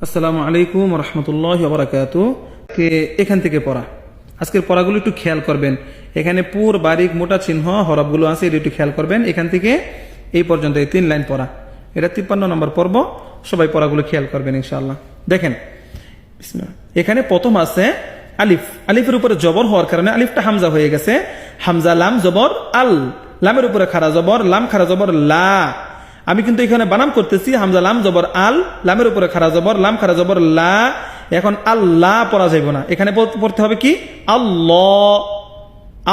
আসসালামু আলাইকুম রহমতুল্লাহ বারাকাতু। কে এখান থেকে পড়া, আজকের পড়াগুলো একটু খেয়াল করবেন। এখানে পুর বারিক মোটা চিহ্ন হরফগুলো আছে, এটা একটু খেয়াল করবেন। এখান থেকে এই পর্যন্ত এই 3 লাইন পড়া, এটা 53 নম্বর পর্ব। সবাই পড়াগুলো খেয়াল করবেন ইনশাআল্লাহ। দেখেন এখানে প্রথম আছে আলিফ, আলিফের উপরে জবর হওয়ার কারণে আলিফটা হামজা হয়ে গেছে। হামজা লাম জবর আল, লামের উপরে খাড়া জবর, লাম খাড়া জবর লা। আমি কিন্তু এখানে বানাম করতেছি হামজা লাম জবর আল, লামের উপরে খাড়া জবর, লাম খাড়া জবর লা। এখন আল্লাহ পড়া যাইব না, এখানে পড়তে হবে কি আল্লাহ,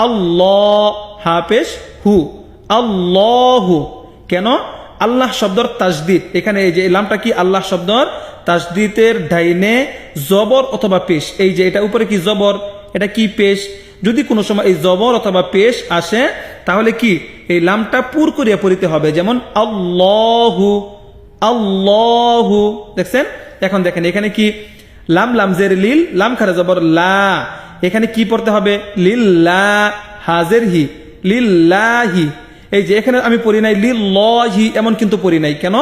আল্লাহ হাফেশ হু, আল্লাহু। কেন? আল্লাহ শব্দর তাসদিদ, এখানে এই যে লামটা কি আল্লাহ শব্দর তাসদিদের ডাইনে জবর অথবা পেশ। এই যে এটা উপরে কি জবর, এটা কি পেশ। যদি কোনো সময় এই জবর অথবা পেশ আসে তাহলে কি এই লামটা পুর করিয়া পড়িতে হবে, যেমন আল্লাহু, আল্লাহু। দেখছেন? এখন দেখেন এখানে কি লাম লামজের লিল, লাম খারা জবর লা। এখানে কি পড়তে হবে লিল্লাহ, হাজের হি, লিল্লাহি। এই যে এখানে আমি পড়ি নাই লিল্লাহি, এমন কিন্তু পড়ি নাই। কেন?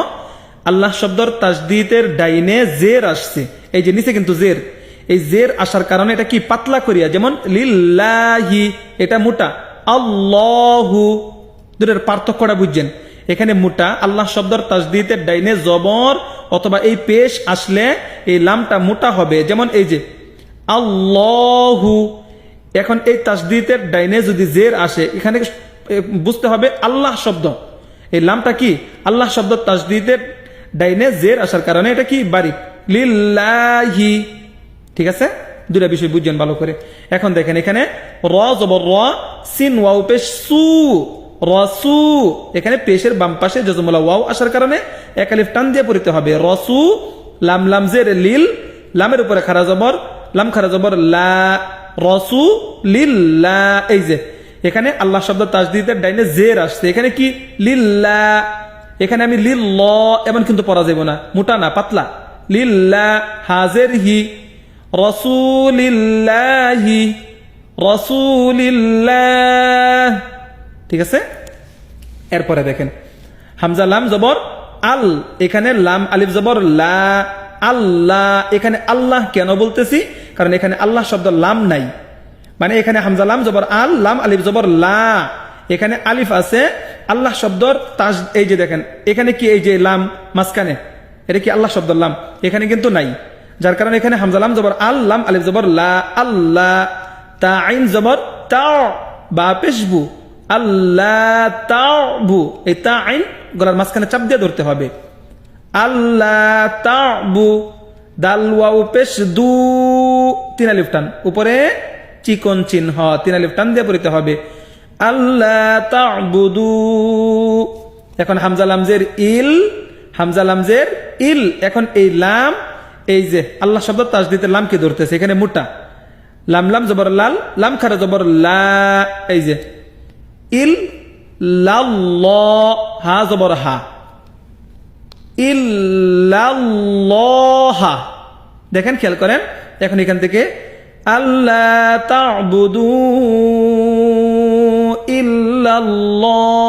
আল্লাহ শব্দর তাসদিদের ডাইনে জের আসছে, এই যে নিচে কিন্তু জের, এই জের আসার কারণে এটা কি পাতলা করিয়া, যেমন লিল্লাহি এটা মোটা, আল্লাহু। দুটোর পার্থক্যটা বুঝছেন? এখানে মোটা আল্লাহ শব্দর তাসদিদের ডাইনে জবর অথবা এই পেশ আসলে এই লামটা মোটা হবে, যেমন এই যে আল্লাহু। এখন এই তাসদিদের ডাইনে যদি জের আসে, এখানে বুঝতে হবে আল্লাহ শব্দ, এই লামটা কি আল্লাহ শব্দ তাসদিদের ডাইনে জের আসার কারণে এটা কি বারিক, লিল্লাহি। ঠিক আছে? দুটা বিষয় বুঝছেন ভালো করে। এখন দেখেন এখানে র জবর র, সিন ওয়াও পেশ সু, রসু। এখানে পেশের বাম পাশে জজমুলা ওয়াও আসার কারণে এক আলিফ টান দিয়ে পড়তে হবে রসু। লাম লামজের লিল, লামের উপরে খারা জবর, লাম খারা জবর লা, রসু লিল্লা। এই যে এখানে আল্লাহ শব্দ তাসদিদের ডাইনে জের আসছে, এখানে কি লিল্লা। এখানে আমি লিল্ল এমন কিন্তু পড়া যাব না, মোটা না পাতলা, লিল্লা হাজের হি, রসুলিল্লাহি, রসুলিল্লাহ। ঠিক আছে? এরপরে দেখেন হামজা লাম জবর আল, এখানে লাম আলিফ জবর লা, আল্লাহ। এখানে আল্লাহ কেন বলতেছি? কারণ এখানে আল্লাহ শব্দ লাম নাই, মানে এখানে হামজা লাম জবর আল, লাম আলিফ জবর লা। এখানে আলিফ আছে আল্লাহ শব্দর তাস, এই যে দেখেন এখানে কি এই যে লাম মাঝখানে, এটা কি আল্লাহ শব্দর লাম? এখানে কিন্তু নাই, যার কারণে এখানে হামজা লাম জবর আল, লাম আলিফ জবর লা, আল্লাহ। তা আইন জবর তা, বা পেশবু, আল্লাহ তাবু। এই তা আইন গলার মাঝখানে চাপ দিয়ে ধরতে হবে, আল্লাহ তাবু। দাল ওয়াও পেশ দু, 3 আলিফ টান, উপরে চিকন চিহ্ন 3 আলিফ টান দিয়ে পড়তে হবে, আল্লাহ তাবুদু। এখন হামজা লামজের ইল, হামজা লামজের ইল। এখন এই লাম, এই যে আল্লাহ শব্দ তাসদিদের লামকে ধরতেছে, এখানে মোটা লাম লাম জবর লাল, লাম খারা জবর লা। এই যে ইল লাল্লাহ, হা জবর হা, ইল্লাল্লাহ। দেখেন খেয়াল করেন। এখন এখান থেকে আল্লাহ তা'বুদু ইল্লাল্লাহ,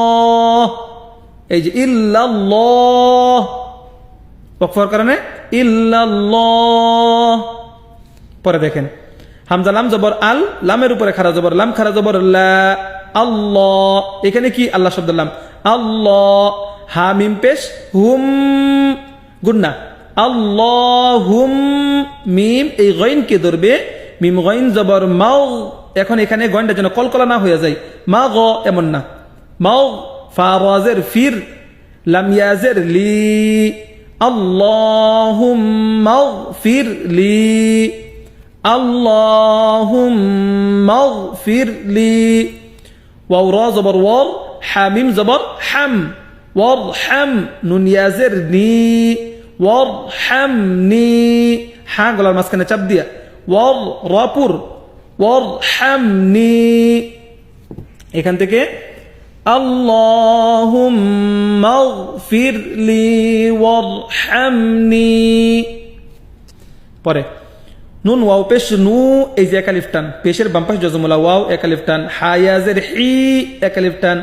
এই যে ইল্লাল্লাহ ওয়াকফের কারণে ইল্লাল্লাহ। পরে দেখেন হামজা লাম জবর আল, লামের উপরে খারা জবর, লাম খারা জবর লা, আল্লাহ। এখানে কি আল্লাহ শব্দের লাম, আল্লাহ। হা মিম পেশ হুম, গুন্না, আল্লাহুম। মিম এই গইনকে ধরবে, মিম গইন জবর মাও। এখন এখানে গইনটা যেন কলকলা না হয়ে যায়, মা গ এমন না, মাও। ফা রাজের ফির, লাম ইয়াজের লি, আল্লাহুম্মা গফির লি, আল্লাহুম্মা গফির লি। ওয়াও রা জবর ওয়াও, হা মিম জবর হাম, ওয়ারহাম। নুন ইয়াজের নি, ওয়ারহামনি। হা গলার মাঝখানে চাপ দিয়া, ওয়ার রাপুর, ওয়ারহামনি। এখান থেকে আল্লাহুম্মা গফির লি ওয়ারহামনি। পরে নুন ওয়াও পেশ নু, এই যে এক আলিফ টান, পেশের বাম পাশে জজমুলা ওয়াও এক আলিফ টান, হায়াজের হি এক আলিফ টান,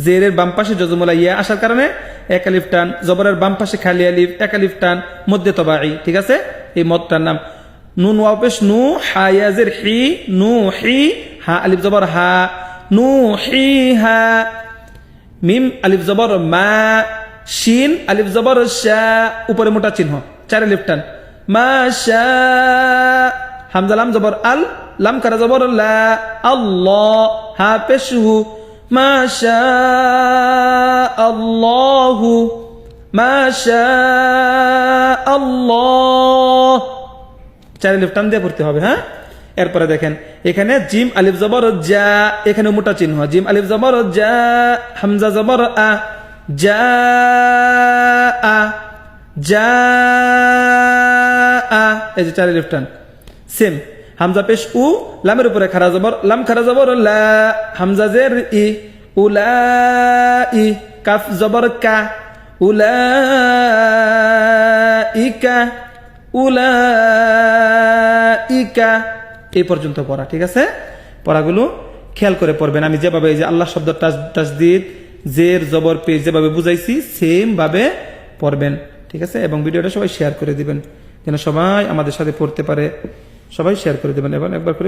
জেরের বাম পাশে জজমুলা ইয়া আসার কারণে এক আলিফ টান, জবরের বাম পাশে খালি আলিফ এক আলিফ টান, মধ্যে তবাই। ঠিক আছে? এই মদটার নাম। নুন ওয়াও পেশ নু, হা ইয়াজের হি, নু হি, হা আলিফ জবর হা, নু হি হা। মিম আলিফ জবর মা, শিন আলিফ জবর শা, উপরে মোটা চিহ্ন, 4 আলিফ টান, মা শা। হামজা লাম জবর আল, লাম কারা জবর লা, আল্লাহ, হা পেশ হু, মা শা আল্লাহু, মা শা আল্লাহ, 4 আলিফ টান দিয়ে পড়তে হবে। হ্যাঁ, এরপরে দেখেন এখানে জিম আলিফ জবর যা, এখানে মোটা চিহ্ন, জিম আলিফ জবর যা, হামজা জবর আ, যা আ, যা আ, এই যে 4 আলিফ টান। সেম হামজা পেশ উ, লামের উপরে খারা জবর, লাম খারা জবর লা, হামজা জের ই, উলা ই, কাফ জবর কা, উলা ইকা, উলা ইকা। এই পর্যন্ত পড়া, ঠিক আছে? পড়াগুলো খেয়াল করে পড়বেন। আমি যেভাবে এই যে আল্লাহ শব্দ তাসদীদ, জের জবর পেশ যেভাবে বুঝাইছি সেম ভাবে পড়বেন, ঠিক আছে? এবং ভিডিওটা সবাই শেয়ার করে দিবেন যেন সবাই আমাদের সাথে পড়তে পারে। সবাই শেয়ার করে দিবেন এবং একবার করে